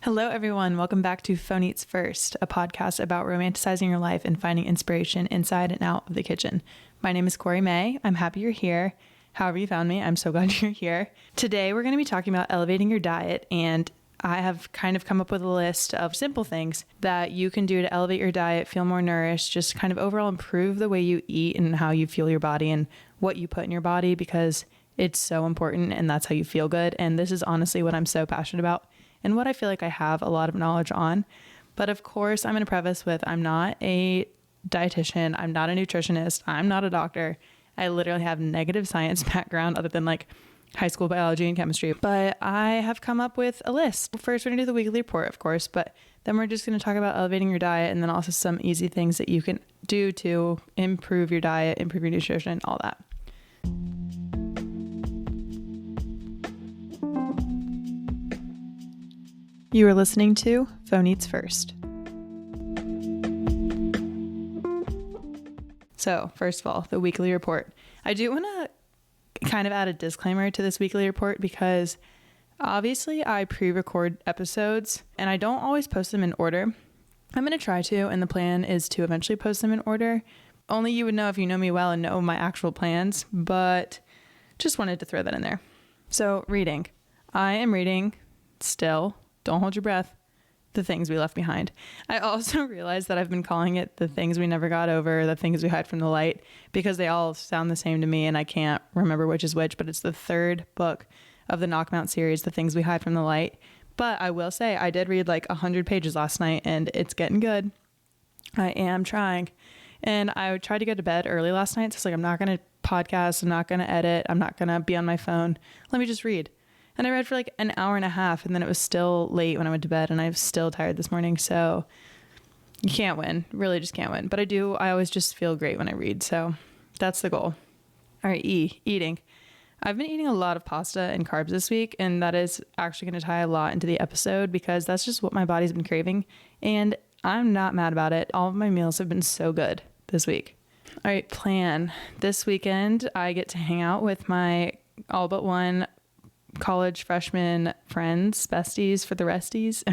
Hello, everyone. Welcome back to Phone Eats First, a podcast about romanticizing your life and finding inspiration inside and out of the kitchen. My name is Corey May. I'm happy you're here. However you found me, I'm so glad you're here. Today, we're going to be talking about elevating your diet, and I have kind of come up with a list of simple things that you can do to elevate your diet, feel more nourished, just kind of overall improve the way you eat and how you fuel your body and what you put in your body, because it's so important and that's how you feel good. And this is honestly what I'm so passionate about and what I feel like I have a lot of knowledge on. But of course, I'm going to preface with I'm not a dietitian, I'm not a nutritionist, I'm not a doctor. I literally have negative science background other than like high school biology and chemistry. But I have come up with a list. First, we're going to do the weekly report, of course, but then we're just going to talk about elevating your diet and then also some easy things that you can do to improve your diet, improve your nutrition, all that. You are listening to Phone Eats First. So, first of all, the weekly report. I do want to kind of add a disclaimer to this weekly report because obviously I pre-record episodes and I don't always post them in order. I'm going to try to, and the plan is to eventually post them in order. Only you would know if you know me well and know my actual plans, but just wanted to throw that in there. So, reading. I am reading still. Don't hold your breath. The Things We Left Behind. I also realized that I've been calling it The Things We Never Got Over, The Things We Hide from the Light, because they all sound the same to me and I can't remember which is which, but it's the third book of the Knockmount series, The Things We Hide from the Light. But I will say I did read like 100 pages last night and it's getting good. I am trying. And I tried to go to bed early last night. So it's like, I'm not going to podcast. I'm not going to edit. I'm not going to be on my phone. Let me just read. And I read for like an hour and a half and then it was still late when I went to bed and I'm still tired this morning. So you can't win. Really just can't win. But I always just feel great when I read. So that's the goal. All right, eating. I've been eating a lot of pasta and carbs this week, and that is actually going to tie a lot into the episode because that's just what my body's been craving. And I'm not mad about it. All of my meals have been so good this week. All right, plan. This weekend, I get to hang out with my all but one college freshman friends, besties for the resties.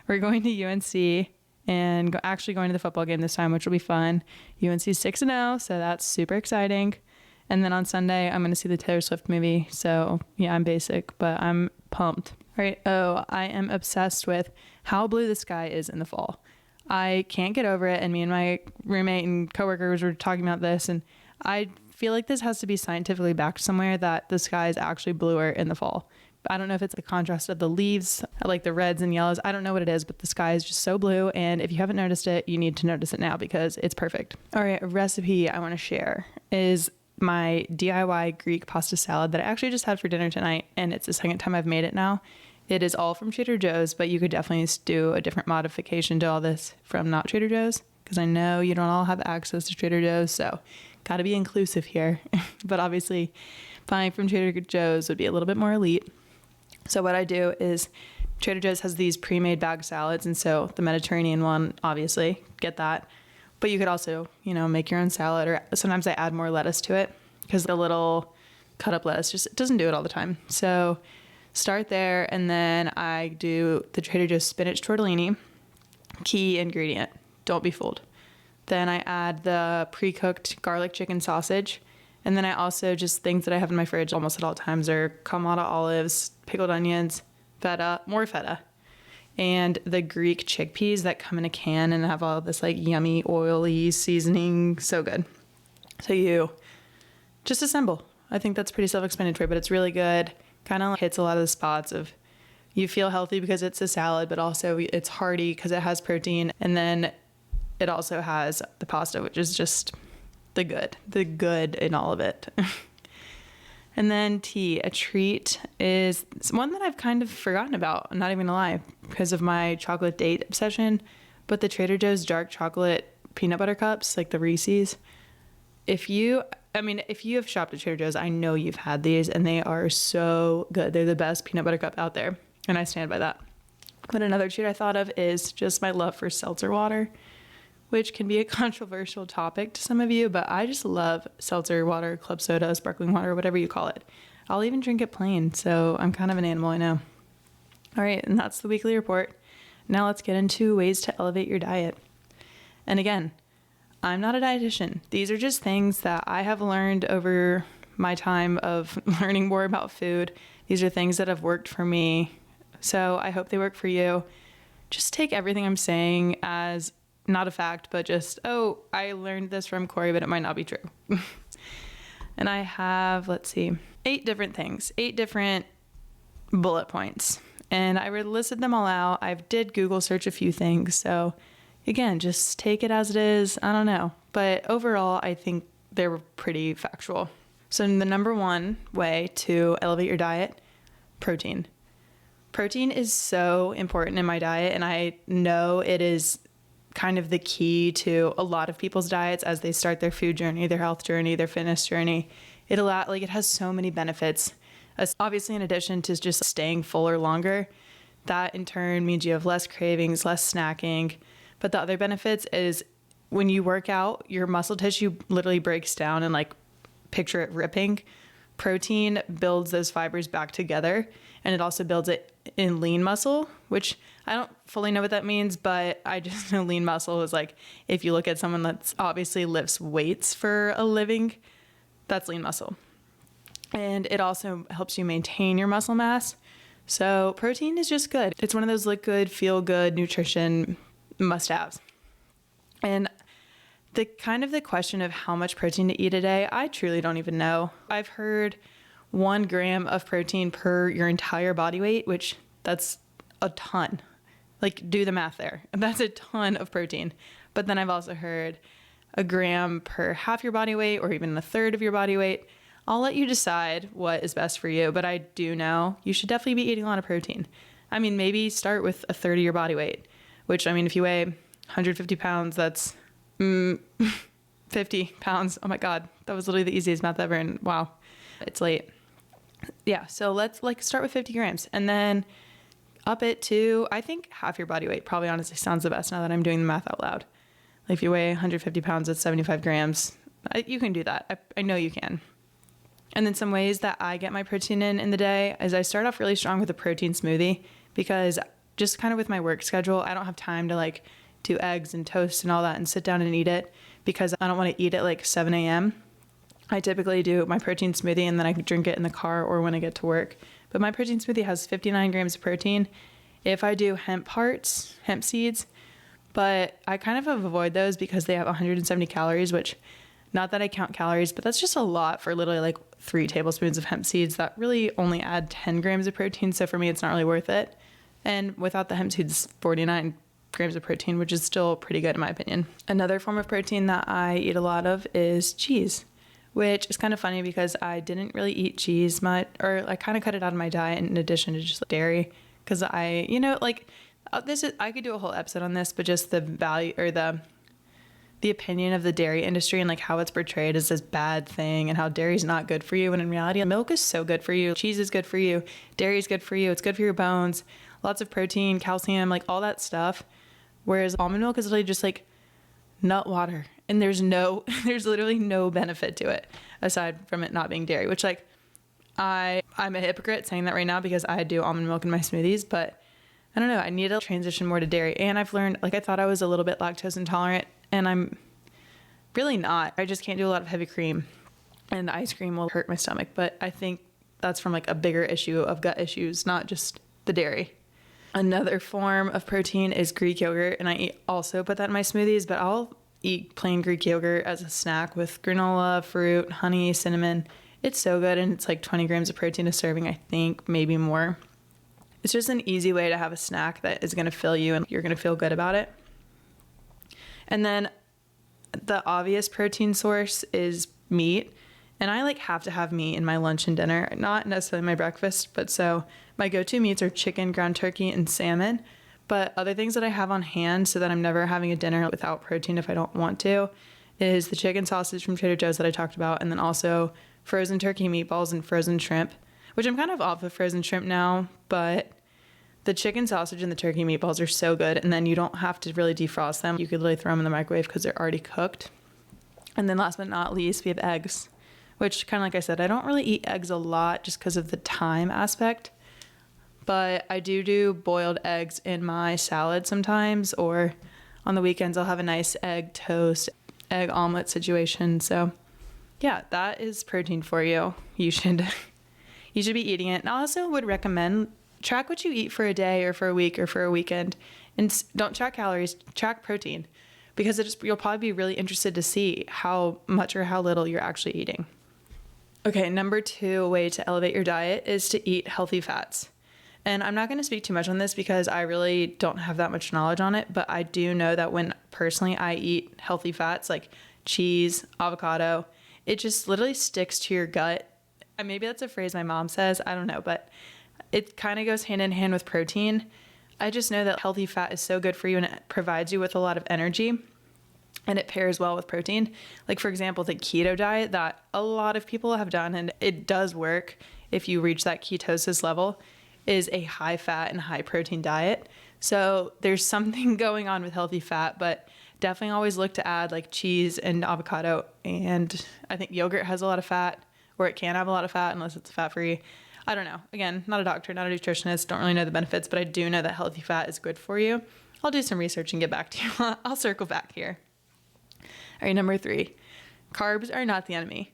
We're going to UNC and actually going to the football game this time, which will be fun. UNC's 6-0, so that's super exciting. And then on Sunday, I'm going to see the Taylor Swift movie. So yeah, I'm basic, but I'm pumped. All right. Oh, I am obsessed with how blue the sky is in the fall. I can't get over it. And me and my roommate and coworkers were talking about this, and I feel like this has to be scientifically backed somewhere that the sky is actually bluer in the fall. I don't know if it's the contrast of the leaves, like the reds and yellows. I don't know what it is, but the sky is just so blue. And if you haven't noticed it, you need to notice it now because it's perfect. All right, a recipe I want to share is my DIY Greek pasta salad that I actually just had for dinner tonight. And it's the second time I've made it now. It is all from Trader Joe's, but you could definitely do a different modification to all this from not Trader Joe's, because I know you don't all have access to Trader Joe's. So got to be inclusive here. But obviously buying from Trader Joe's would be a little bit more elite. So what I do is Trader Joe's has these pre-made bag salads. And so the Mediterranean one, obviously, get that. But you could also, make your own salad, or sometimes I add more lettuce to it because the little cut up lettuce just doesn't do it all the time. So start there. And then I do the Trader Joe's spinach tortellini. Key ingredient. Don't be fooled. Then I add the pre-cooked garlic chicken sausage. And then I also just things that I have in my fridge almost at all times are Kalamata olives, pickled onions, feta, more feta, and the Greek chickpeas that come in a can and have all this like yummy, oily seasoning. So good. So you just assemble. I think that's pretty self-explanatory, but it's really good. Kind of hits a lot of the spots of you feel healthy because it's a salad, but also it's hearty because it has protein. And then it also has the pasta, which is just the good in all of it. And then tea. A treat is one that I've kind of forgotten about, I'm not even gonna lie, because of my chocolate date obsession. But the Trader Joe's dark chocolate peanut butter cups, like the Reese's. If you have shopped at Trader Joe's, I know you've had these and they are so good. They're the best peanut butter cup out there. And I stand by that. But another treat I thought of is just my love for seltzer water, which can be a controversial topic to some of you, but I just love seltzer water, club soda, sparkling water, whatever you call it. I'll even drink it plain, so I'm kind of an animal, I know. All right, and that's the weekly report. Now let's get into ways to elevate your diet. And again, I'm not a dietitian. These are just things that I have learned over my time of learning more about food. These are things that have worked for me. So I hope they work for you. Just take everything I'm saying as not a fact, but just, oh, I learned this from Corey, but it might not be true. And I have, 8 different things, 8 different bullet points. And I listed them all out. I did Google search a few things. So again, just take it as it is. I don't know. But overall, I think they were pretty factual. So the number one way to elevate your diet, protein. Protein is so important in my diet, and I know it is kind of the key to a lot of people's diets as they start their food journey, their health journey, their fitness journey. It has so many benefits. Obviously, in addition to just staying fuller longer, that in turn means you have less cravings, less snacking. But the other benefits is when you work out, your muscle tissue literally breaks down and picture it ripping. Protein builds those fibers back together, and it also builds it in lean muscle, which I don't fully know what that means, but I just know lean muscle is if you look at someone that's obviously lifts weights for a living, that's lean muscle. And it also helps you maintain your muscle mass. So protein is just good. It's one of those look good, feel good nutrition must-haves. And the question of how much protein to eat a day, I truly don't even know. I've heard 1 gram of protein per your entire body weight, which that's a ton. Do the math there. That's a ton of protein. But then I've also heard 1 gram per half your body weight or even 1/3 of your body weight. I'll let you decide what is best for you, but I do know you should definitely be eating a lot of protein. I mean, maybe start with 1/3 of your body weight, which, if you weigh 150 pounds, that's 50 pounds. Oh my God, that was literally the easiest math ever, and wow, it's late. Yeah, so let's start with 50 grams and then up it to, I think, half your body weight probably honestly sounds the best now that I'm doing the math out loud. If you weigh 150 pounds, that's 75 grams. You can do that. I know you can. And then some ways that I get my protein in the day is I start off really strong with a protein smoothie, because just kind of with my work schedule, I don't have time to do eggs and toast and all that and sit down and eat it, because I don't want to eat at 7 a.m. I typically do my protein smoothie and then I drink it in the car or when I get to work. But my protein smoothie has 59 grams of protein. If I do hemp seeds, but I kind of avoid those because they have 170 calories, which, not that I count calories, but that's just a lot for literally 3 tablespoons of hemp seeds that really only add 10 grams of protein. So for me, it's not really worth it. And without the hemp seeds, 49 grams of protein, which is still pretty good in my opinion. Another form of protein that I eat a lot of is cheese, which is kind of funny because I didn't really eat cheese much, or I kind of cut it out of my diet in addition to just dairy, because I could do a whole episode on this, but just the value or the opinion of the dairy industry and how it's portrayed as this bad thing and how dairy is not good for you, when in reality milk is so good for you, cheese is good for you, dairy is good for you, it's good for your bones, lots of protein, calcium, all that stuff. Whereas almond milk is literally just nut water, and there's literally no benefit to it aside from it not being dairy, which I'm a hypocrite saying that right now because I do almond milk in my smoothies, but I don't know, I need to transition more to dairy. And I've learned, I thought I was a little bit lactose intolerant, and I'm really not. I just can't do a lot of heavy cream, and ice cream will hurt my stomach. But I think that's from a bigger issue of gut issues, not just the dairy. Another form of protein is Greek yogurt, and I also put that in my smoothies, but I'll eat plain Greek yogurt as a snack with granola, fruit, honey, cinnamon. It's so good, and it's 20 grams of protein a serving, I think, maybe more. It's just an easy way to have a snack that is going to fill you and you're going to feel good about it. And then the obvious protein source is meat. And I have to have meat in my lunch and dinner, not necessarily my breakfast, but so my go-to meats are chicken, ground turkey, and salmon. But other things that I have on hand so that I'm never having a dinner without protein if I don't want to is the chicken sausage from Trader Joe's that I talked about, and then also frozen turkey meatballs and frozen shrimp, which I'm kind of off of frozen shrimp now, but the chicken sausage and the turkey meatballs are so good, and then you don't have to really defrost them. You could literally throw them in the microwave because they're already cooked. And then last but not least, we have eggs, which kind of like I said, I don't really eat eggs a lot just because of the time aspect, but I do boiled eggs in my salad sometimes, or on the weekends I'll have a nice egg toast, egg omelet situation. So yeah, that is protein for you. You should be eating it. And I also would recommend track what you eat for a day or for a week or for a weekend, and don't track calories, track protein, because you'll probably be really interested to see how much or how little you're actually eating. Okay, number 2 way to elevate your diet is to eat healthy fats. And I'm not going to speak too much on this because I really don't have that much knowledge on it, but I do know that when personally I eat healthy fats like cheese, avocado, it just literally sticks to your gut. And maybe that's a phrase my mom says, I don't know, but it kind of goes hand in hand with protein. I just know that healthy fat is so good for you and it provides you with a lot of energy, and it pairs well with protein. Like for example, the keto diet that a lot of people have done, and it does work if you reach that ketosis level, is a high fat and high protein diet. So there's something going on with healthy fat, but definitely always look to add like cheese and avocado. And I think yogurt has a lot of fat, or it can have a lot of fat unless it's fat free. I don't know. Again, not a doctor, not a nutritionist, don't really know the benefits, but I do know that healthy fat is good for you. I'll do some research and get back to you. I'll circle back here. All right, number 3, carbs are not the enemy.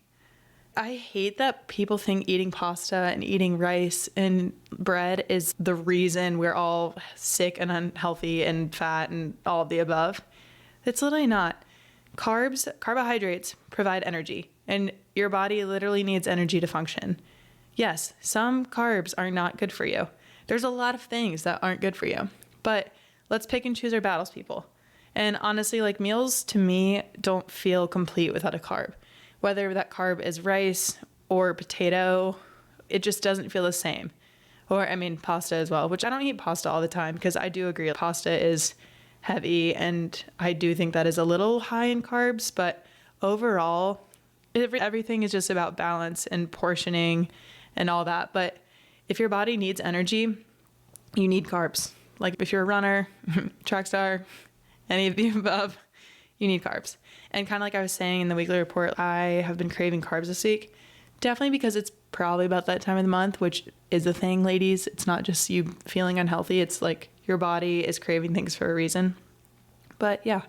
I hate that people think eating pasta and eating rice and bread is the reason we're all sick and unhealthy and fat and all of the above. It's literally not. Carbohydrates provide energy, and your body literally needs energy to function. Yes, some carbs are not good for you. There's a lot of things that aren't good for you, but let's pick and choose our battles, people. And honestly, like meals to me don't feel complete without a carb. Whether that carb is rice or potato, it just doesn't feel the same. Or, I mean, pasta as well, which I don't eat pasta all the time because I do agree pasta is heavy and I do think that is a little high in carbs, but overall, everything is just about balance and portioning and all that. But if your body needs energy, you need carbs. Like if you're a runner, track star, any of the above, you need carbs. And kind of like I was saying in the weekly report, I have been craving carbs this week. Definitely because it's probably about that time of the month, which is a thing, ladies. It's not just you feeling unhealthy. It's like your body is craving things for a reason. But yeah,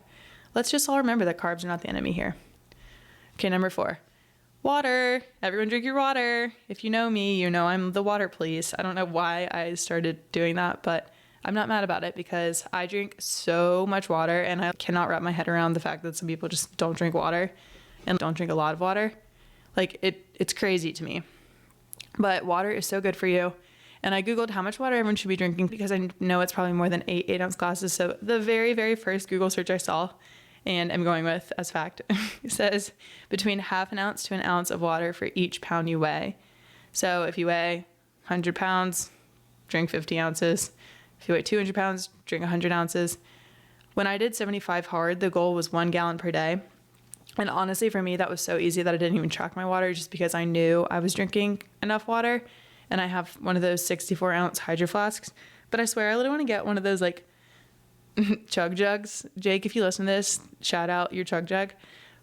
let's just all remember that carbs are not the enemy here. Okay, number 4, water. Everyone drink your water. If you know me, you know I'm the water police. I don't know why I started doing that, but I'm not mad about it because I drink so much water and I cannot wrap my head around the fact that some people just don't drink water and don't drink a lot of water. Like it's crazy to me. But water is so good for you. And I Googled how much water everyone should be drinking because I know it's probably more than 8-ounce glasses. So the very, very first Google search I saw, and I'm going with as fact, says between half an ounce to an ounce of water for each pound you weigh. So if you weigh 100 pounds, drink 50 ounces. If you weigh 200 pounds, drink 100 ounces. When I did 75 hard, the goal was 1 gallon per day. And honestly, for me, that was so easy that I didn't even track my water just because I knew I was drinking enough water. And I have one of those 64-ounce hydro flasks. But I swear, I literally want to get one of those like chug jugs. Jake, if you listen to this, shout out your chug jug.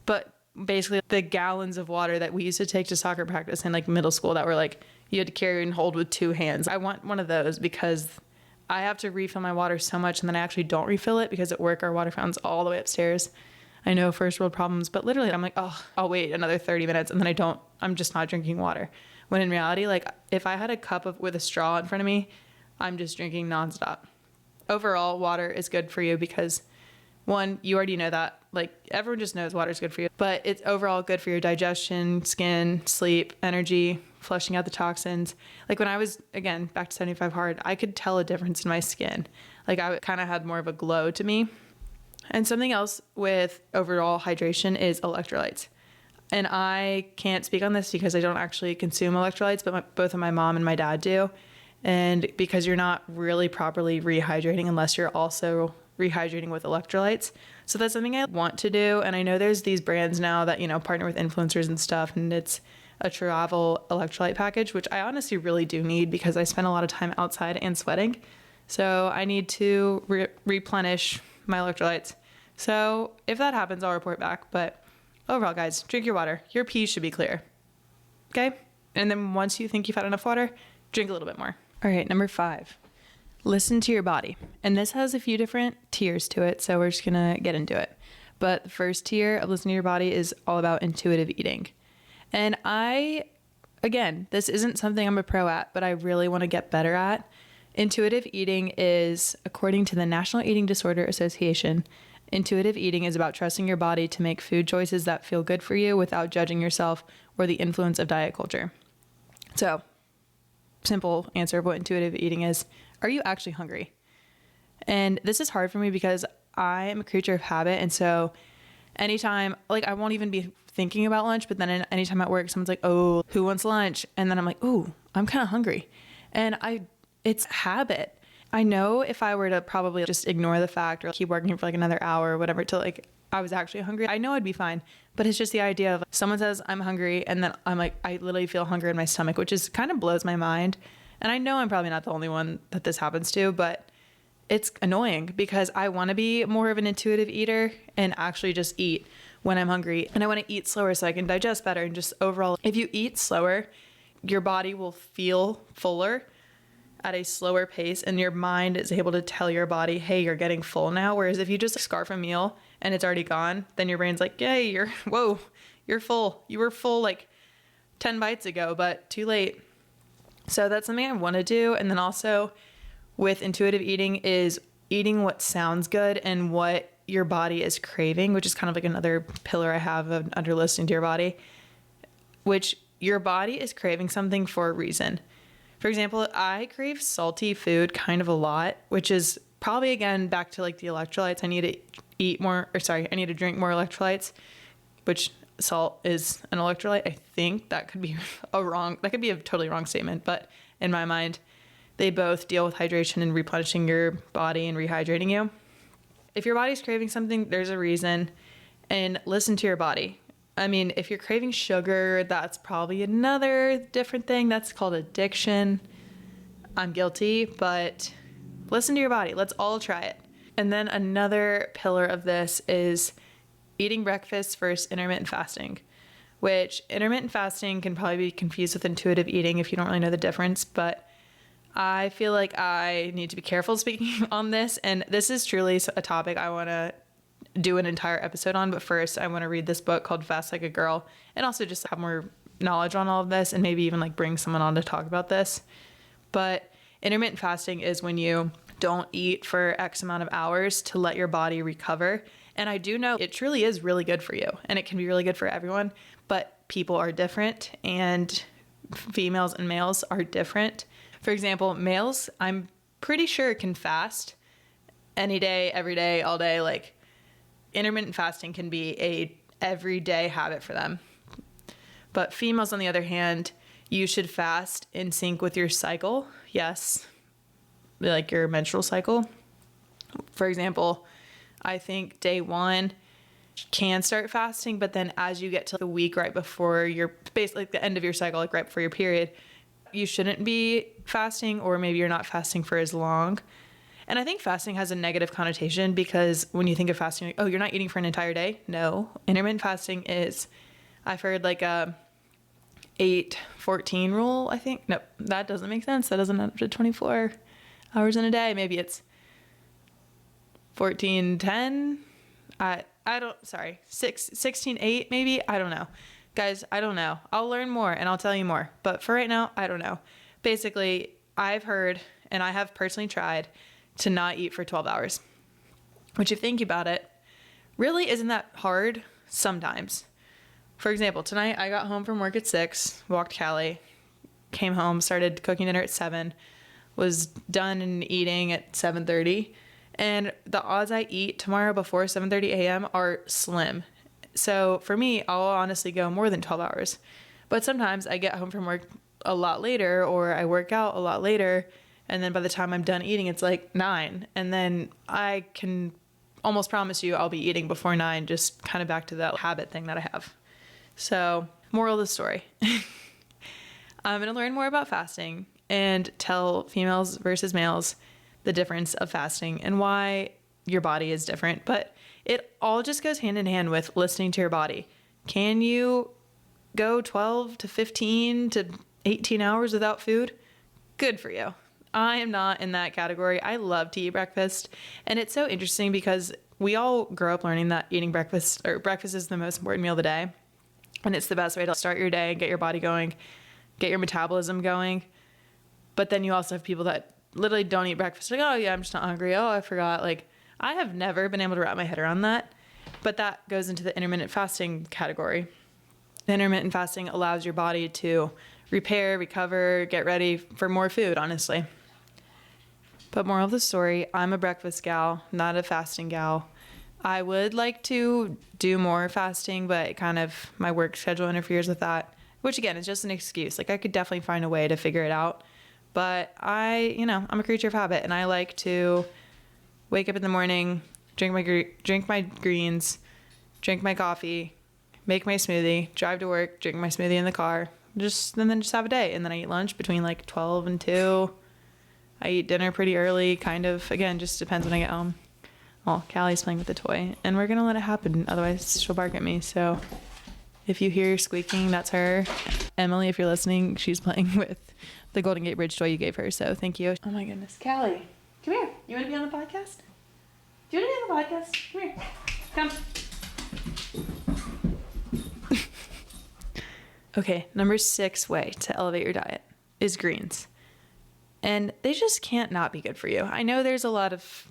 But basically the gallons of water that we used to take to soccer practice in like middle school that were like you had to carry and hold with 2 hands. I want one of those because I have to refill my water so much and then I actually don't refill it because at work our water fountain's all the way upstairs. I know, first world problems, but literally I'm like, oh, I'll wait another 30 minutes and then I'm just not drinking water. When in reality, like if I had a cup with a straw in front of me, I'm just drinking nonstop. Overall, water is good for you because one, you already know that, like everyone just knows water is good for you, but it's overall good for your digestion, skin, sleep, energy, flushing out the toxins. Like when I was, again, back to 75 hard, I could tell a difference in my skin. Like I kind of had more of a glow to me. And something else with overall hydration is electrolytes. And I can't speak on this because I don't actually consume electrolytes, but both of my mom and my dad do. And because you're not really properly rehydrating unless you're also rehydrating with electrolytes. So that's something I want to do. And I know there's these brands now that, partner with influencers and stuff. And it's a travel electrolyte package, which I honestly really do need because I spend a lot of time outside and sweating. So I need to replenish my electrolytes. So if that happens, I'll report back. But overall, guys, drink your water. Your pee should be clear. Okay? And then once you think you've had enough water, drink a little bit more. All right, number 5, listen to your body. And this has a few different tiers to it, so we're just going to get into it. But the first tier of listening to your body is all about intuitive eating. And again, this isn't something I'm a pro at, but I really want to get better at. Intuitive eating is, according to the National Eating Disorder Association, intuitive eating is about trusting your body to make food choices that feel good for you without judging yourself or the influence of diet culture. So, simple answer of what intuitive eating is. Are you actually hungry? And this is hard for me because I am a creature of habit. And so anytime, like, I won't even be thinking about lunch, but then anytime at work, someone's like, oh, who wants lunch? And then I'm like, ooh, I'm kind of hungry. And it's habit. I know if I were to probably just ignore the fact or keep working for like another hour or whatever till like I was actually hungry, I know I'd be fine. But it's just the idea of someone says I'm hungry and then I'm like, I literally feel hunger in my stomach, which is kind of blows my mind. And I know I'm probably not the only one that this happens to, but it's annoying because I want to be more of an intuitive eater and actually just eat when I'm hungry. And I want to eat slower so I can digest better. And just overall, if you eat slower, your body will feel fuller at a slower pace and your mind is able to tell your body, hey, you're getting full now. Whereas if you just scarf a meal and it's already gone, then your brain's like, yay, you're full. You were full like 10 bites ago, but too late. So that's something I want to do. And then also with intuitive eating is eating what sounds good and what your body is craving, which is kind of like another pillar I have under listening to your body, which your body is craving something for a reason. For example, I crave salty food kind of a lot, which is probably, again, back to like the electrolytes. I need to drink more electrolytes, which salt is an electrolyte. I think that could be a totally wrong statement, but in my mind, they both deal with hydration and replenishing your body and rehydrating you. If your body's craving something, there's a reason, and listen to your body. I mean, if you're craving sugar, that's probably another different thing. That's called addiction. I'm guilty, but listen to your body. Let's all try it. And then another pillar of this is eating breakfast versus intermittent fasting, which intermittent fasting can probably be confused with intuitive eating if you don't really know the difference. But I feel like I need to be careful speaking on this. And this is truly a topic I want to do an entire episode on, but first I want to read this book called Fast Like a Girl and also just have more knowledge on all of this and maybe even like bring someone on to talk about this. But intermittent fasting is when you don't eat for X amount of hours to let your body recover. And I do know it truly is really good for you and it can be really good for everyone, but people are different and females and males are different. For example, males, I'm pretty sure can fast any day, every day, all day. Like, intermittent fasting can be a everyday habit for them. But females, on the other hand, you should fast in sync with your cycle. Yes, like your menstrual cycle. For example, I think day 1 can start fasting, but then as you get to the week right before your, basically like the end of your cycle, like right before your period, you shouldn't be fasting, or maybe you're not fasting for as long. And I think fasting has a negative connotation because when you think of fasting, like, oh, you're not eating for an entire day. No, intermittent fasting is, I've heard like a 8-14 rule, I think. No, that doesn't make sense. That doesn't have to 24 hours in a day. Maybe it's 14-10. 16-8 maybe. I don't know. Guys, I don't know. I'll learn more and I'll tell you more. But for right now, I don't know. Basically, I've heard and I have personally tried to not eat for 12 hours, which if you think about it, really isn't that hard sometimes. For example, tonight I got home from work at 6, walked Callie, came home, started cooking dinner at 7, was done and eating at 7:30, and the odds I eat tomorrow before 7:30 a.m. are slim. So for me, I'll honestly go more than 12 hours. But sometimes I get home from work a lot later, or I work out a lot later, and then by the time I'm done eating, it's like 9. And then I can almost promise you I'll be eating before 9, just kind of back to that habit thing that I have. So, moral of the story. I'm going to learn more about fasting and tell females versus males the difference of fasting and why your body is different. But it all just goes hand in hand with listening to your body. Can you go 12 to 15 to 18 hours without food? Good for you. I am not in that category. I love to eat breakfast. And it's so interesting because we all grow up learning that eating breakfast or breakfast is the most important meal of the day. And it's the best way to start your day, get your body going, get your metabolism going. But then you also have people that literally don't eat breakfast. Like, oh yeah, I'm just not hungry. Oh, I forgot. Like, I have never been able to wrap my head around that. But that goes into the intermittent fasting category. Intermittent fasting allows your body to repair, recover, get ready for more food, honestly. But moral of the story, I'm a breakfast gal, not a fasting gal. I would like to do more fasting, but my work schedule interferes with that, which again is just an excuse. Like I could definitely find a way to figure it out. But I'm a creature of habit, and I like to wake up in the morning, drink my greens, drink my coffee, make my smoothie, drive to work, drink my smoothie in the car, and then just have a day. And then I eat lunch between like 12 and 2. I eat dinner pretty early, again, just depends when I get home. Well, Callie's playing with the toy, and we're going to let it happen. Otherwise, she'll bark at me. So if you hear squeaking, that's her. Emily, if you're listening, she's playing with the Golden Gate Bridge toy you gave her. So thank you. Oh my goodness. Callie, come here. You want to be on the podcast? Do you want to be on the podcast? Come here. Come. Okay, number 6 way to elevate your diet is greens. And they just can't not be good for you. I know there's a lot of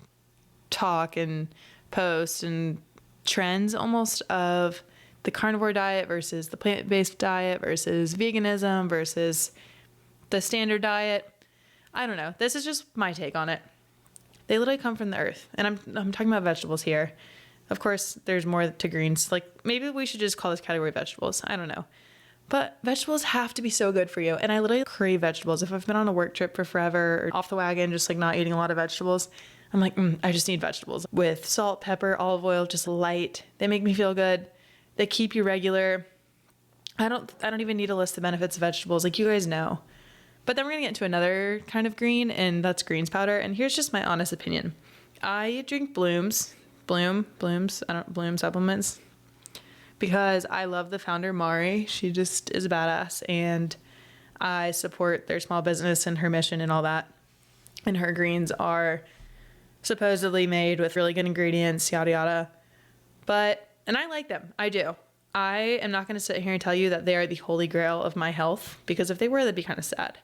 talk and posts and trends almost of the carnivore diet versus the plant-based diet versus veganism versus the standard diet. I don't know. This is just my take on it. They literally come from the earth. And I'm talking about vegetables here. Of course, there's more to greens. Like maybe we should just call this category vegetables. I don't know. But vegetables have to be so good for you. And I literally crave vegetables. If I've been on a work trip for forever or off the wagon, just like not eating a lot of vegetables, I'm like, I just need vegetables. With salt, pepper, olive oil, just light. They make me feel good. They keep you regular. I don't even need to list the benefits of vegetables. Like you guys know. But then we're going to get into another kind of green, and that's greens powder. And here's just my honest opinion. I drink Bloom supplements. Because I love the founder, Mari. She just is a badass, and I support their small business and her mission and all that. And her greens are supposedly made with really good ingredients, yada yada. And I like them. I do. I am not going to sit here and tell you that they are the holy grail of my health, because if they were, that'd be kind of sad.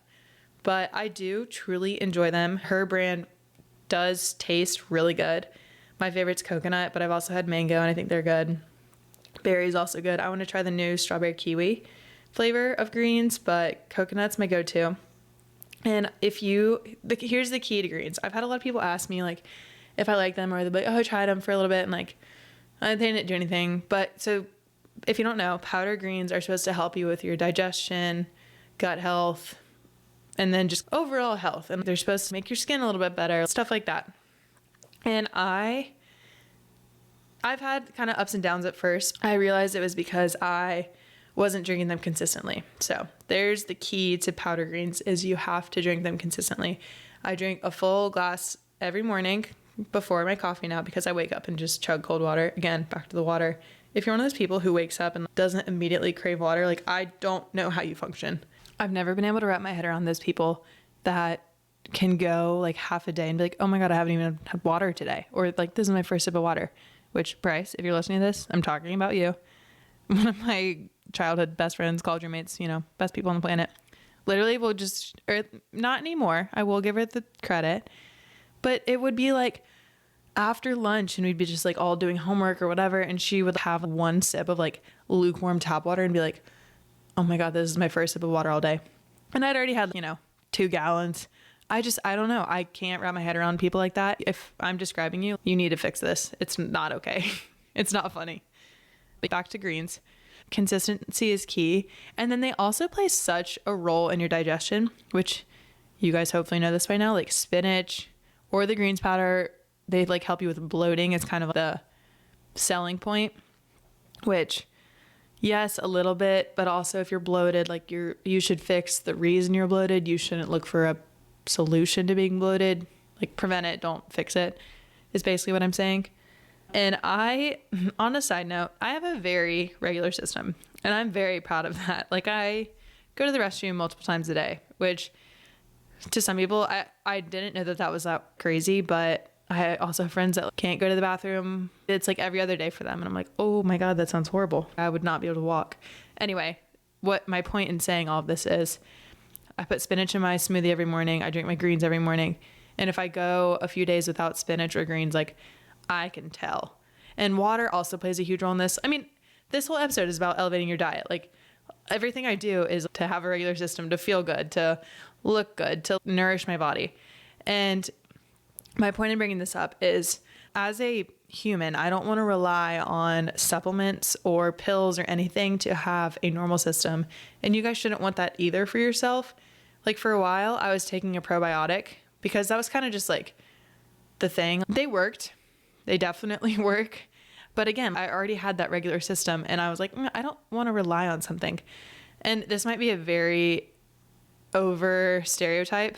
But I do truly enjoy them. Her brand does taste really good. My favorite's coconut, but I've also had mango, and I think they're good. Berry is also good. I want to try the new strawberry kiwi flavor of greens, but coconut's my go-to. And here's the key to greens. I've had a lot of people ask me like if I like them, or they're like, oh, I tried them for a little bit, and like they didn't do anything. But so if you don't know, powdered greens are supposed to help you with your digestion, gut health, and then just overall health. And they're supposed to make your skin a little bit better, stuff like that. And I've had kind of ups and downs at first. I realized it was because I wasn't drinking them consistently. So there's the key to powder greens, is you have to drink them consistently. I drink a full glass every morning before my coffee now, because I wake up and just chug cold water. Again, back to the water. If you're one of those people who wakes up and doesn't immediately crave water, like I don't know how you function. I've never been able to wrap my head around those people that can go like half a day and be like, oh my God, I haven't even had water today. Or like, this is my first sip of water. Which, Bryce, if you're listening to this, I'm talking about you. One of my childhood best friends, college roommates, best people on the planet, literally will just, or not anymore, I will give her the credit, but it would be like after lunch and we'd be just like all doing homework or whatever, and she would have one sip of like lukewarm tap water and be like, oh my God, this is my first sip of water all day. And I'd already had, 2 gallons. I don't know. I can't wrap my head around people like that. If I'm describing you, you need to fix this. It's not okay. It's not funny. But back to greens. Consistency is key. And then they also play such a role in your digestion, which you guys hopefully know this by now, like spinach or the greens powder. They like help you with bloating. It's kind of the selling point, which yes, a little bit, but also if you're bloated, like you should fix the reason you're bloated. You shouldn't look for a solution to being bloated. Like prevent it, don't fix it, is basically what I'm saying. And on a side note, I have a very regular system, and I'm very proud of that. Like I go to the restroom multiple times a day, which to some people, I didn't know that that was that crazy, but I also have friends that can't go to the bathroom. It's like every other day for them. And I'm like, oh my God, that sounds horrible. I would not be able to walk. Anyway, what my point in saying all of this is, I put spinach in my smoothie every morning. I drink my greens every morning. And if I go a few days without spinach or greens, like, I can tell. And water also plays a huge role in this. I mean, this whole episode is about elevating your diet. Like, everything I do is to have a regular system, to feel good, to look good, to nourish my body. And my point in bringing this up is, as a human, I don't want to rely on supplements or pills or anything to have a normal system. And you guys shouldn't want that either for yourself. Like, for a while, I was taking a probiotic because that was kind of just like the thing. They worked. They definitely work. But again, I already had that regular system and I was like, I don't want to rely on something. And this might be a very over stereotype,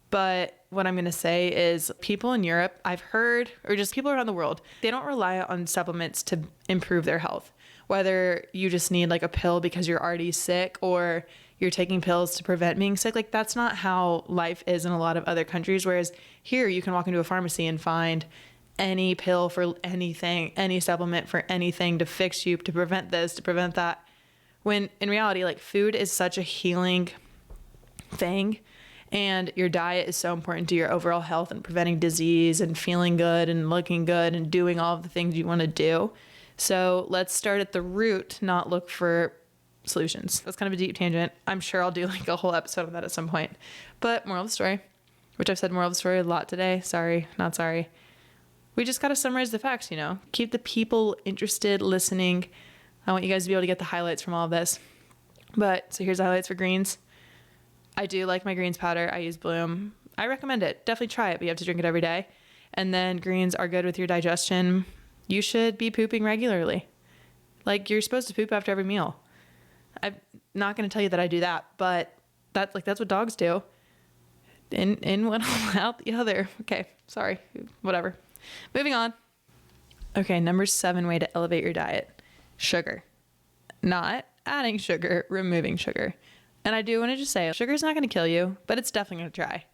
but what I'm going to say is people in Europe, I've heard, or just people around the world, they don't rely on supplements to improve their health. Whether you just need like a pill because you're already sick or you're taking pills to prevent being sick, like that's not how life is in a lot of other countries. Whereas here you can walk into a pharmacy and find any pill for anything, any supplement for anything to fix you, to prevent this, to prevent that. When in reality, like food is such a healing thing. And your diet is so important to your overall health and preventing disease and feeling good and looking good and doing all of the things you want to do. So let's start at the root, not look for solutions. That's kind of a deep tangent. I'm sure I'll do like a whole episode on that at some point. But moral of the story, which I've said moral of the story a lot today. Sorry, not sorry. We just got to summarize the facts, keep the people interested, listening. I want you guys to be able to get the highlights from all of this. But so here's the highlights for greens. I do like my greens powder. I use Bloom. I recommend it. Definitely try it, but you have to drink it every day. And then greens are good with your digestion. You should be pooping regularly. Like, you're supposed to poop after every meal. I'm not going to tell you that I do that, but that's what dogs do. In one, out the other. Okay, sorry. Whatever. Moving on. Okay, number 7 way to elevate your diet. Sugar. Not adding sugar, removing sugar. And I do want to just say, sugar is not going to kill you, but it's definitely going to try.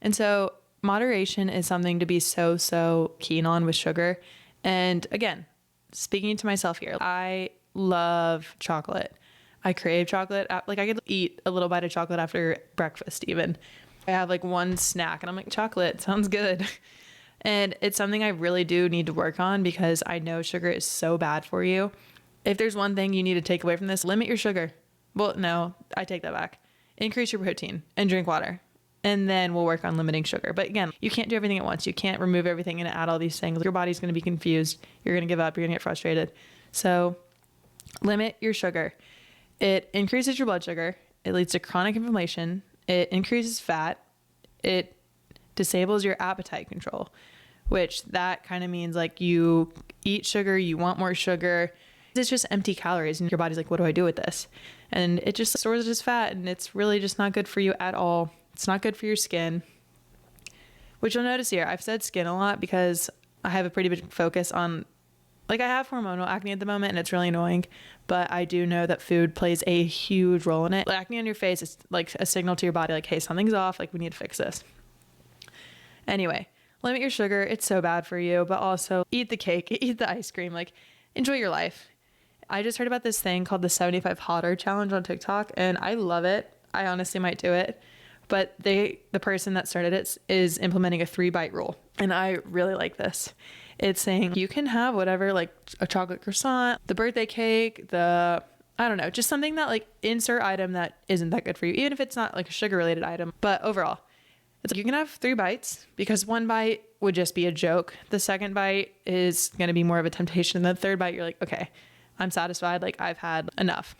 And so moderation is something to be so keen on with sugar. And again, speaking to myself here, I love chocolate. I crave chocolate. Like, I could eat a little bite of chocolate after breakfast even. I have like one snack and I'm like, chocolate sounds good. And it's something I really do need to work on because I know sugar is so bad for you. If there's one thing you need to take away from this, limit your sugar. Well, no, I take that back. Increase your protein and drink water. And then we'll work on limiting sugar. But again, you can't do everything at once. You can't remove everything and add all these things. Your body's going to be confused. You're going to give up. You're going to get frustrated. So limit your sugar. It increases your blood sugar. It leads to chronic inflammation. It increases fat. It disables your appetite control, which that kind of means like you eat sugar, you want more sugar. It's just empty calories and your body's like, what do I do with this? And it just stores it as fat and it's really just not good for you at all. It's not good for your skin, which you'll notice here. I've said skin a lot because I have a pretty big focus on, like, I have hormonal acne at the moment and it's really annoying, but I do know that food plays a huge role in it. Acne on your face is like a signal to your body, like, hey, something's off, like we need to fix this. Anyway, limit your sugar. It's so bad for you, but also eat the cake, eat the ice cream, like enjoy your life. I just heard about this thing called the 75 Hotter Challenge on TikTok and I love it. I honestly might do it. But the person that started it is implementing a 3-bite rule. And I really like this. It's saying you can have whatever, like a chocolate croissant, the birthday cake, I don't know, just something that like insert item that isn't that good for you, even if it's not like a sugar related item. But overall, it's like you can have 3 bites because 1 bite would just be a joke. The 2nd bite is going to be more of a temptation. And the 3rd bite, you're like, okay, I'm satisfied. Like I've had enough.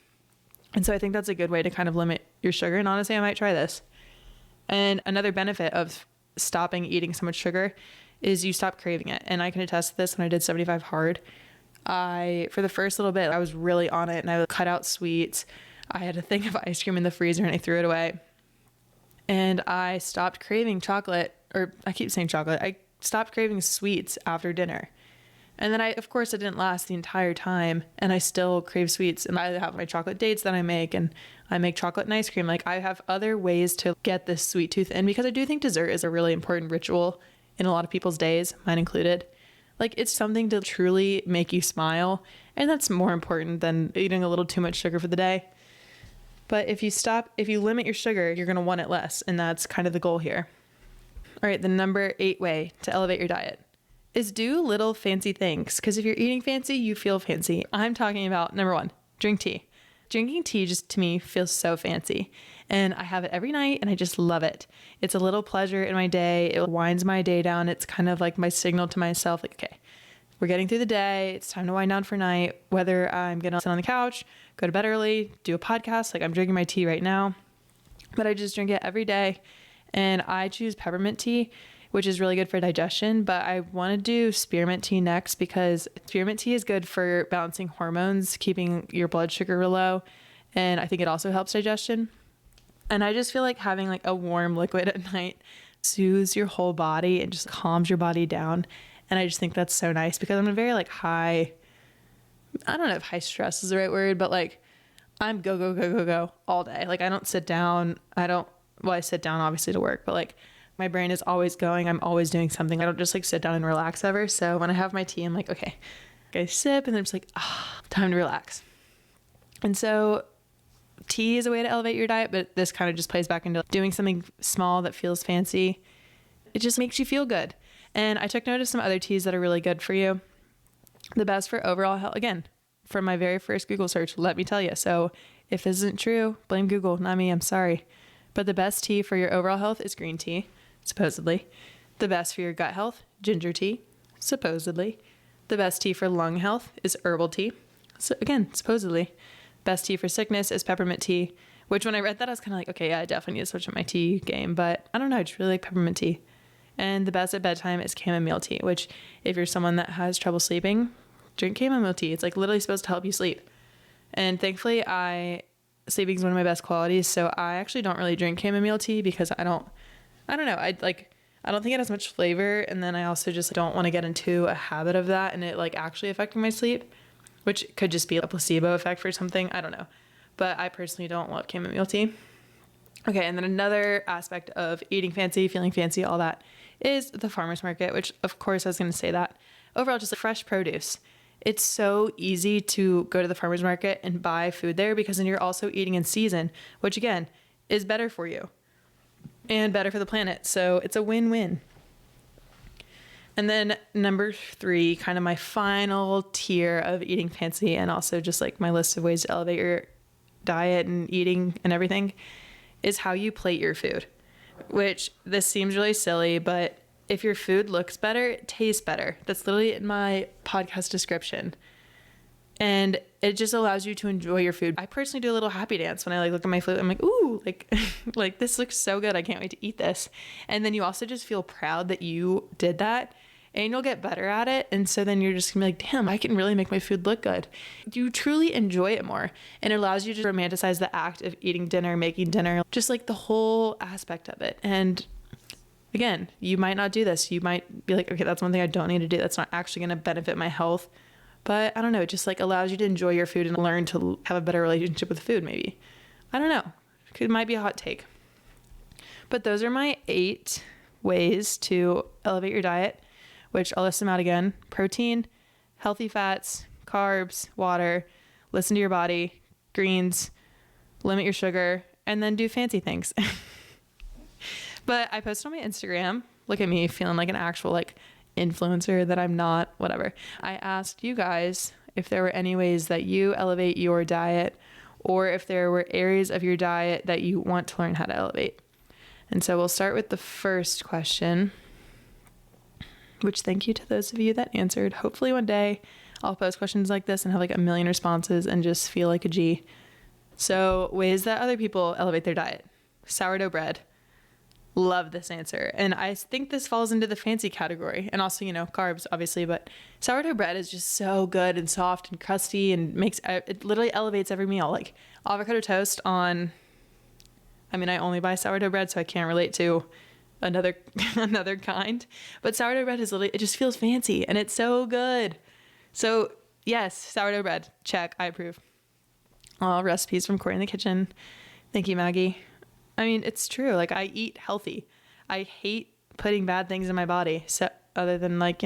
And so I think that's a good way to kind of limit your sugar. And honestly, I might try this. And another benefit of stopping eating so much sugar is you stop craving it. And I can attest to this when I did 75 hard. For the first little bit, I was really on it and I would cut out sweets. I had a thing of ice cream in the freezer and I threw it away. And I stopped craving chocolate, or I keep saying chocolate. I stopped craving sweets after dinner. And then of course, it didn't last the entire time, and I still crave sweets. And I have my chocolate dates that I make, and I make chocolate and ice cream. Like, I have other ways to get this sweet tooth in, because I do think dessert is a really important ritual in a lot of people's days, mine included. Like, it's something to truly make you smile, and that's more important than eating a little too much sugar for the day. But if you limit your sugar, you're going to want it less, and that's kind of the goal here. All right, the number 8 way to elevate your diet is do little fancy things, because if you're eating fancy, you feel fancy. I'm talking about number 1, drink tea. Drinking tea just to me feels so fancy, and I have it every night and I just love it. It's a little pleasure in my day. It winds my day down. It's kind of like my signal to myself, like, okay, we're getting through the day. It's time to wind down for night. Whether I'm going to sit on the couch, go to bed early, do a podcast, like I'm drinking my tea right now, but I just drink it every day. And I choose peppermint tea, which is really good for digestion, but I want to do spearmint tea next, because spearmint tea is good for balancing hormones, keeping your blood sugar low, and I think it also helps digestion. And I just feel like having like a warm liquid at night soothes your whole body and just calms your body down. And I just think that's so nice, because I'm a very like I don't know if high stress is the right word, but like I'm go all day. Like, I don't sit down. I sit down obviously to work, but like my brain is always going. I'm always doing something. I don't just like sit down and relax ever. So when I have my tea, I'm like, okay, I sip, and then it's like, time to relax. And so tea is a way to elevate your diet, but this kind of just plays back into doing something small that feels fancy. It just makes you feel good. And I took note of some other teas that are really good for you. The best for overall health, again, from my very first Google search, let me tell you. So if this isn't true, blame Google, not me, I'm sorry. But the best tea for your overall health is green tea, supposedly. The best for your gut health, ginger tea, supposedly. The best tea for lung health is herbal tea. So again, supposedly. Best tea for sickness is peppermint tea, which when I read that, I was kind of like, okay, yeah, I definitely need to switch up my tea game. But I don't know, I just really like peppermint tea. And the best at bedtime is chamomile tea, which if you're someone that has trouble sleeping, drink chamomile tea. It's like literally supposed to help you sleep. And thankfully, sleeping is one of my best qualities. So I actually don't really drink chamomile tea, because I don't know. I don't think it has much flavor. And then I also just don't want to get into a habit of that and it like actually affecting my sleep, which could just be a placebo effect for something. I don't know. But I personally don't love chamomile tea. Okay, and then another aspect of eating fancy, feeling fancy, all that is the farmer's market, which of course I was going to say that. Overall, just like fresh produce. It's so easy to go to the farmer's market and buy food there, because then you're also eating in season, which again is better for you and better for the planet. So it's a win-win. And then number 3, kind of my final tier of eating fancy, and also just like my list of ways to elevate your diet and eating and everything, is how you plate your food. Which, this seems really silly, but if your food looks better, it tastes better. That's literally in my podcast description. And it just allows you to enjoy your food. I personally do a little happy dance when I like look at my food. I'm like, ooh, like this looks so good. I can't wait to eat this. And then you also just feel proud that you did that, and you'll get better at it. And so then you're just gonna be like, damn, I can really make my food look good. You truly enjoy it more, and it allows you to romanticize the act of eating dinner, making dinner, just like the whole aspect of it. And again, you might not do this. You might be like, okay, that's one thing I don't need to do. That's not actually going to benefit my health. But I don't know. It just like allows you to enjoy your food and learn to have a better relationship with food, maybe. I don't know. It might be a hot take. But those are my 8 ways to elevate your diet, which I'll list them out again. Protein, healthy fats, carbs, water, listen to your body, greens, limit your sugar, and then do fancy things. But I posted on my Instagram, look at me feeling like an actual like influencer that I'm not, whatever. I asked you guys if there were any ways that you elevate your diet, or if there were areas of your diet that you want to learn how to elevate. And so we'll start with the first question, which thank you to those of you that answered. Hopefully one day I'll post questions like this and have like a million responses and just feel like a G. So ways that other people elevate their diet. Sourdough bread. Love this answer. And I think this falls into the fancy category, and also, carbs obviously, but sourdough bread is just so good and soft and crusty and it literally elevates every meal. Like avocado toast on, I only buy sourdough bread, so I can't relate to another another kind. But sourdough bread is literally, it just feels fancy and it's so good. So yes, sourdough bread, check, I approve. All recipes from Corey in the Kitchen. Thank you, Maggie. I mean, it's true. Like, I eat healthy. I hate putting bad things in my body. So other than like,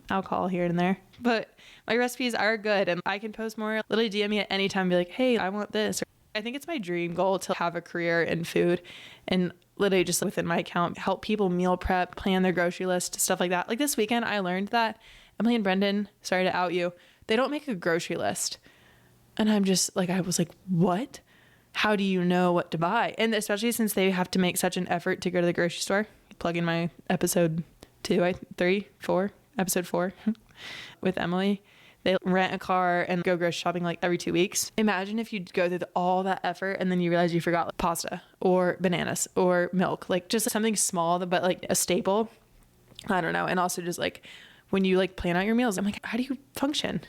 alcohol here and there. But my recipes are good and I can post more. Literally DM me at any time and be like, hey, I want this. I think it's my dream goal to have a career in food and literally just within my account, help people meal prep, plan their grocery list, stuff like that. Like this weekend, I learned that Emily and Brendan, sorry to out you, they don't make a grocery list. And I'm just like, I was like, what? How do you know what to buy? And especially since they have to make such an effort to go to the grocery store, plug in my episode 4 with Emily. They rent a car and go grocery shopping like every 2 weeks. Imagine if you go through all that effort and then you realize you forgot like pasta or bananas or milk, like just something small, but like a staple. I don't know. And also just like when you like plan out your meals, I'm like, how do you function?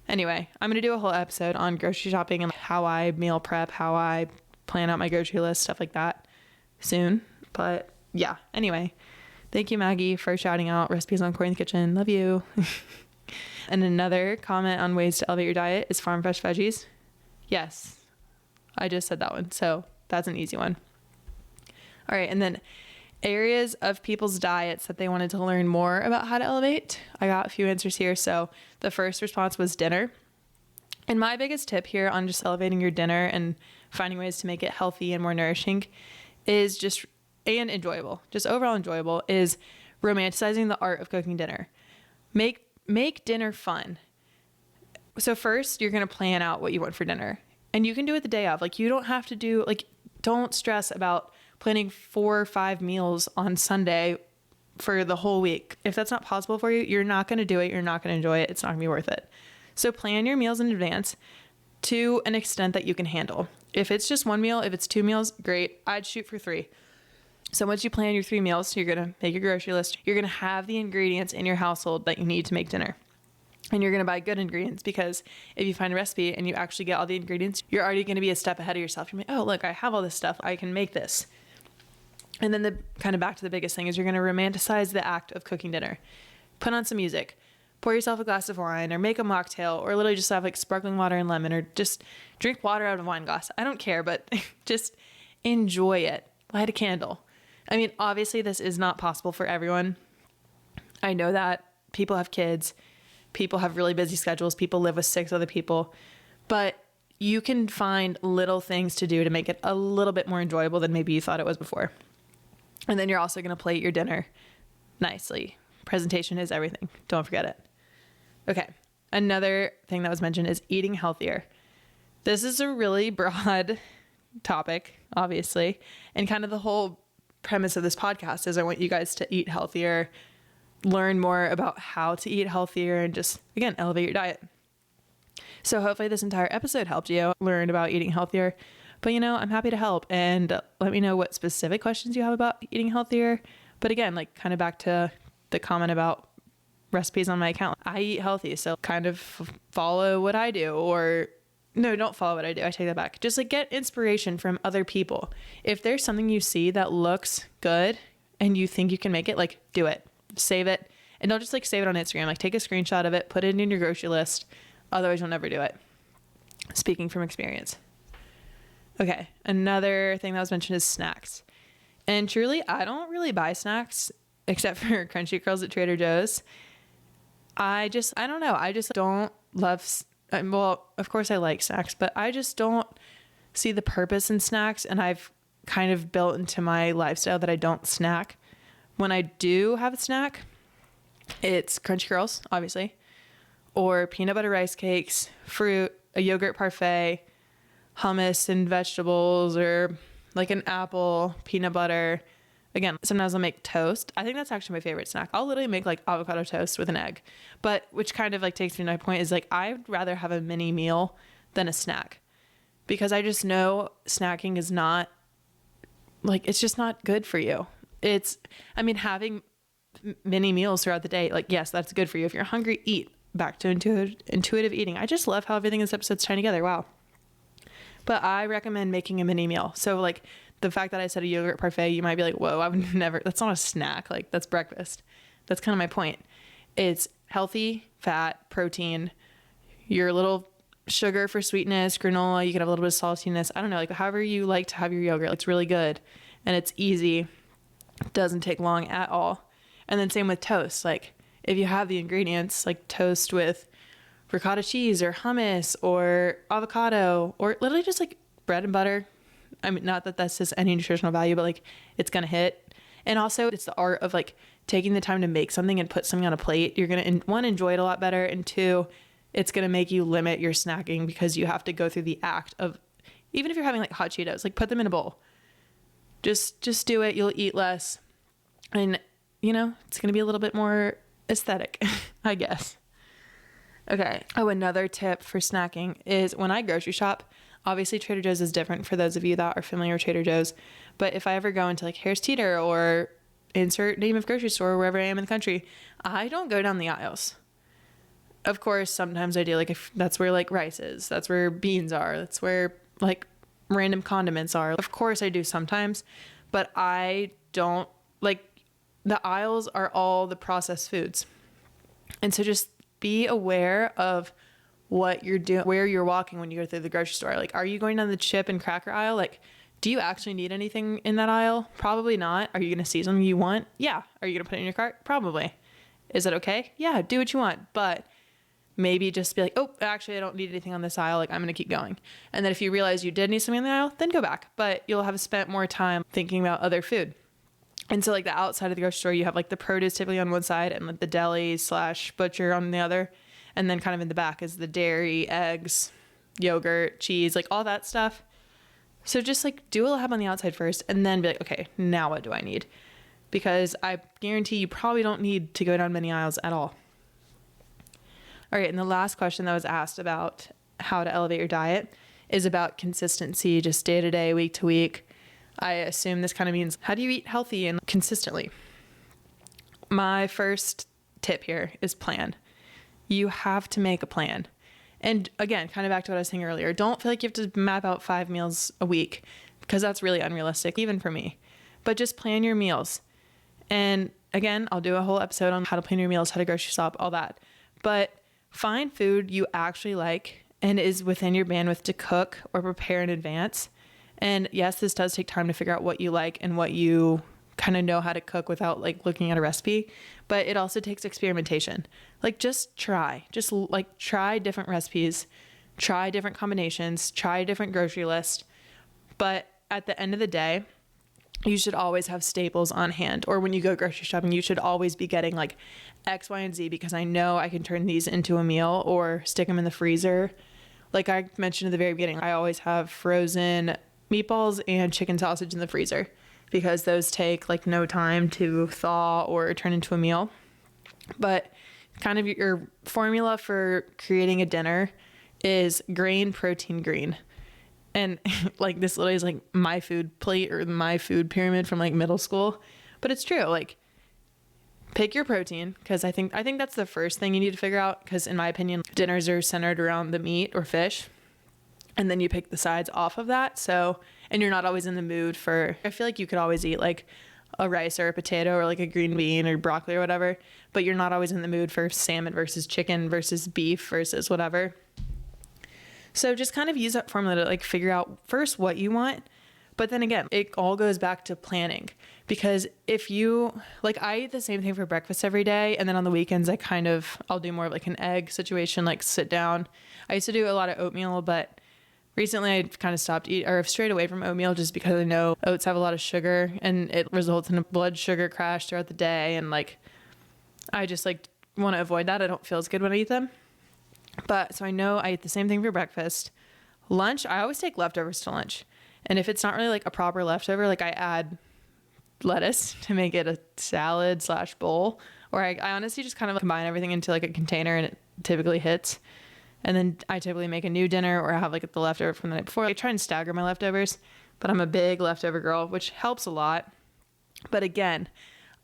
Anyway, I'm going to do a whole episode on grocery shopping and how I meal prep, how I plan out my grocery list, stuff like that soon. But yeah, anyway, thank you, Maggie, for shouting out recipes on Corey in the Kitchen. Love you. And another comment on ways to elevate your diet is farm fresh veggies. Yes, I just said that one. So that's an easy one. All right. And then areas of people's diets that they wanted to learn more about how to elevate. I got a few answers here. So the first response was dinner. And my biggest tip here on just elevating your dinner and finding ways to make it healthy and more nourishing is just, and enjoyable, just overall enjoyable, is romanticizing the art of cooking dinner. Make dinner fun. So first, you're going to plan out what you want for dinner. And you can do it the day of. Like, you don't have to do, like, don't stress about planning 4 or 5 meals on Sunday for the whole week. If that's not possible for you, you're not going to do it. You're not going to enjoy it. It's not going to be worth it. So plan your meals in advance to an extent that you can handle. If it's just 1 meal, if it's 2 meals, great. I'd shoot for 3. So once you plan your 3 meals, you're going to make your grocery list. You're going to have the ingredients in your household that you need to make dinner. And you're going to buy good ingredients, because if you find a recipe and you actually get all the ingredients, you're already going to be a step ahead of yourself. You're like, oh, look, I have all this stuff. I can make this. And then the kind of back to the biggest thing is you're going to romanticize the act of cooking dinner. Put on some music, pour yourself a glass of wine, or make a mocktail, or literally just have like sparkling water and lemon, or just drink water out of a wine glass. I don't care, but just enjoy it. Light a candle. I mean, obviously this is not possible for everyone. I know that people have kids, people have really busy schedules, people live with 6 other people, but you can find little things to do to make it a little bit more enjoyable than maybe you thought it was before. And then you're also going to plate your dinner nicely. Presentation is everything. Don't forget it. Okay. Another thing that was mentioned is eating healthier. This is a really broad topic, obviously, and kind of the whole premise of this podcast is I want you guys to eat healthier, learn more about how to eat healthier, and just, again, elevate your diet. So hopefully this entire episode helped you learn about eating healthier. But, I'm happy to help, and let me know what specific questions you have about eating healthier. But again, like kind of back to the comment about recipes on my account. I eat healthy, so kind of follow what I do, or no, don't follow what I do. I take that back. Just like get inspiration from other people. If there's something you see that looks good and you think you can make it, like do it, save it. And don't just like save it on Instagram, like take a screenshot of it, put it in your grocery list. Otherwise you'll never do it. Speaking from experience. Okay. Another thing that was mentioned is snacks. And truly, I don't really buy snacks except for Crunchy Curls at Trader Joe's. I don't know. I just don't love, well, of course I like snacks, but I just don't see the purpose in snacks. And I've kind of built into my lifestyle that I don't snack. When I do have a snack, it's Crunchy Curls, obviously, or peanut butter rice cakes, fruit, a yogurt parfait, hummus and vegetables, or like an apple, peanut butter. Again, sometimes I'll make toast. I think that's actually my favorite snack. I'll literally make like avocado toast with an egg, but which kind of like takes me to my point is like, I'd rather have a mini meal than a snack, because I just know snacking is not like, it's just not good for you. Having mini meals throughout the day, like, yes, that's good for you. If you're hungry, eat. Back to intuitive eating. I just love how everything in this episode's tying together. Wow. But I recommend making a mini meal. So like the fact that I said a yogurt parfait, you might be like, whoa, I would never, that's not a snack. Like, that's breakfast. That's kind of my point. It's healthy, fat, protein, your little sugar for sweetness, granola. You can have a little bit of saltiness. I don't know, like however you like to have your yogurt. It's really good and it's easy. It doesn't take long at all. And then same with toast. Like if you have the ingredients, like toast with ricotta cheese or hummus or avocado or literally just like bread and butter. I mean, not that that's just any nutritional value, but like it's going to hit. And also it's the art of like taking the time to make something and put something on a plate. You're going to, one, enjoy it a lot better. And two, it's going to make you limit your snacking because you have to go through the act of, even if you're having like hot Cheetos, like put them in a bowl. Just do it. You'll eat less. And you know, it's going to be a little bit more aesthetic, I guess. Okay. Oh, another tip for snacking is when I grocery shop, obviously Trader Joe's is different for those of you that are familiar with Trader Joe's. But if I ever go into like Harris Teeter or insert name of grocery store, wherever I am in the country, I don't go down the aisles. Of course, sometimes I do. Like if that's where like rice is, that's where beans are, that's where like random condiments are. Of course I do sometimes, but I don't like the aisles are all the processed foods. And so just be aware of what you're doing, where you're walking when you go through the grocery store. Like, are you going down the chip and cracker aisle? Like, do you actually need anything in that aisle? Probably not. Are you going to see something you want? Yeah. Are you going to put it in your cart? Probably. Is it okay? Yeah, do what you want. But maybe just be like, oh, actually, I don't need anything on this aisle. Like, I'm going to keep going. And then if you realize you did need something in the aisle, then go back. But you'll have spent more time thinking about other food. And so like the outside of the grocery store, you have like the produce typically on one side and like the deli / butcher on the other. And then kind of in the back is the dairy, eggs, yogurt, cheese, like all that stuff. So just like do what you'll have on the outside first and then be like, okay, now what do I need? Because I guarantee you probably don't need to go down many aisles at all. All right. And the last question that was asked about how to elevate your diet is about consistency, just day to day, week to week. I assume this kind of means how do you eat healthy and consistently? My first tip here is plan. You have to make a plan. And again, kind of back to what I was saying earlier, don't feel like you have to map out 5 meals a week because that's really unrealistic, even for me. But just plan your meals. And again, I'll do a whole episode on how to plan your meals, how to grocery shop, all that. But find food you actually like and is within your bandwidth to cook or prepare in advance. And yes, this does take time to figure out what you like and what you kind of know how to cook without like looking at a recipe, but it also takes experimentation. Like just try different recipes, try different combinations, try a different grocery list. But at the end of the day, you should always have staples on hand, or when you go grocery shopping, you should always be getting like X, Y, and Z because I know I can turn these into a meal or stick them in the freezer. Like I mentioned at the very beginning, I always have frozen meatballs and chicken sausage in the freezer because those take like no time to thaw or turn into a meal. But kind of your formula for creating a dinner is grain, protein, green. And like this literally is like my food plate or my food pyramid from like middle school. But it's true. Like pick your protein because I think that's the first thing you need to figure out because in my opinion, dinners are centered around the meat or fish. And then you pick the sides off of that. So, and you're not always in the mood for, I feel like you could always eat like a rice or a potato or like a green bean or broccoli or whatever, but you're not always in the mood for salmon versus chicken versus beef versus whatever. So just kind of use that formula to like figure out first what you want. But then again, it all goes back to planning because if you like, I eat the same thing for breakfast every day. And then on the weekends, I'll do more of like an egg situation, like sit down. I used to do a lot of oatmeal, but recently, I kind of strayed away from oatmeal just because I know oats have a lot of sugar and it results in a blood sugar crash throughout the day. And like, I just like want to avoid that. I don't feel as good when I eat them. But so I know I eat the same thing for breakfast. Lunch, I always take leftovers to lunch. And if it's not really like a proper leftover, like I add lettuce to make it a salad / bowl. Or I honestly just kind of combine everything into like a container and it typically hits. And then I typically make a new dinner or I have like the leftover from the night before. I try and stagger my leftovers, but I'm a big leftover girl, which helps a lot. But again,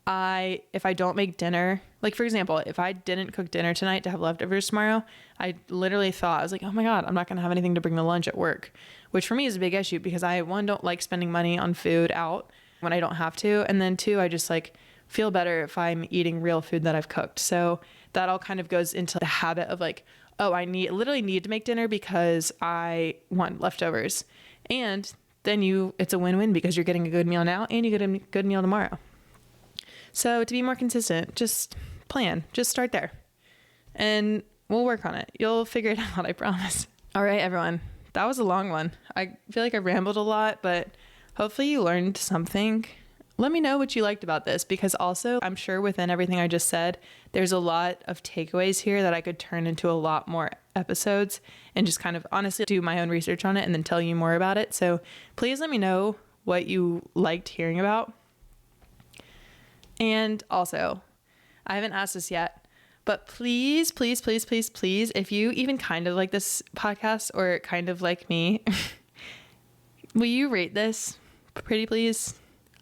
if I don't make dinner, like for example, if I didn't cook dinner tonight to have leftovers tomorrow, I literally thought, I was like, oh my God, I'm not going to have anything to bring to lunch at work, which for me is a big issue because I, one, don't like spending money on food out when I don't have to. And then two, I just like feel better if I'm eating real food that I've cooked. So that all kind of goes into the habit of like, oh, literally need to make dinner because I want leftovers. And then it's a win-win because you're getting a good meal now and you get a good meal tomorrow. So to be more consistent, just start there and we'll work on it. You'll figure it out, I promise. All right, everyone. That was a long one. I feel like I rambled a lot, but hopefully you learned something. Let me know what you liked about this because also I'm sure within everything I just said, there's a lot of takeaways here that I could turn into a lot more episodes and just kind of honestly do my own research on it and then tell you more about it. So please let me know what you liked hearing about. And also, I haven't asked this yet, but please, please, please, please, please, if you even kind of like this podcast or kind of like me, will you rate this pretty please?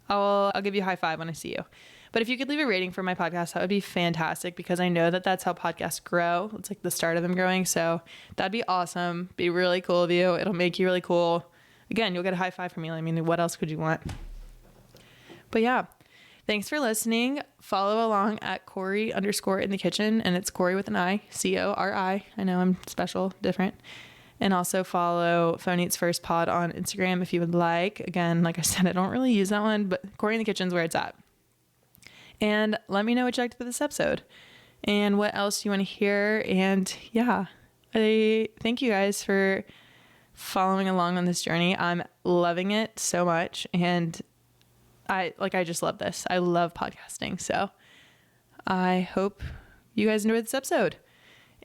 I'll give you a high five when I see you. But if you could leave a rating for my podcast, that would be fantastic because I know that that's how podcasts grow. It's like the start of them growing. So that'd be awesome. Be really cool of you. It'll make you really cool. Again, you'll get a high five from me. I mean, what else could you want? But yeah. Thanks for listening. Follow along at Cori_in_the_kitchen, and it's Cori with an I, Cori. I know I'm special, different. And also follow Phone Eats First Pod on Instagram if you would like. Again, like I said, I don't really use that one, but Cori in the Kitchen is where it's at. And let me know what you liked about this episode and what else you want to hear. And yeah, I thank you guys for following along on this journey. I'm loving it so much, and I just love this. I love podcasting. So I hope you guys enjoyed this episode.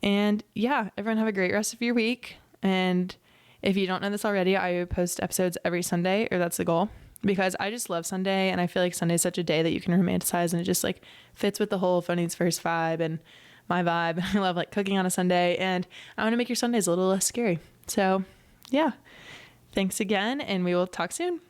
And yeah, everyone have a great rest of your week. And if you don't know this already, I post episodes every Sunday, or that's the goal, because I just love Sunday. And I feel like Sunday is such a day that you can romanticize, and it just like fits with the whole Phone Eats First vibe and my vibe. I love like cooking on a Sunday, and I want to make your Sundays a little less scary. So yeah, thanks again, and we will talk soon.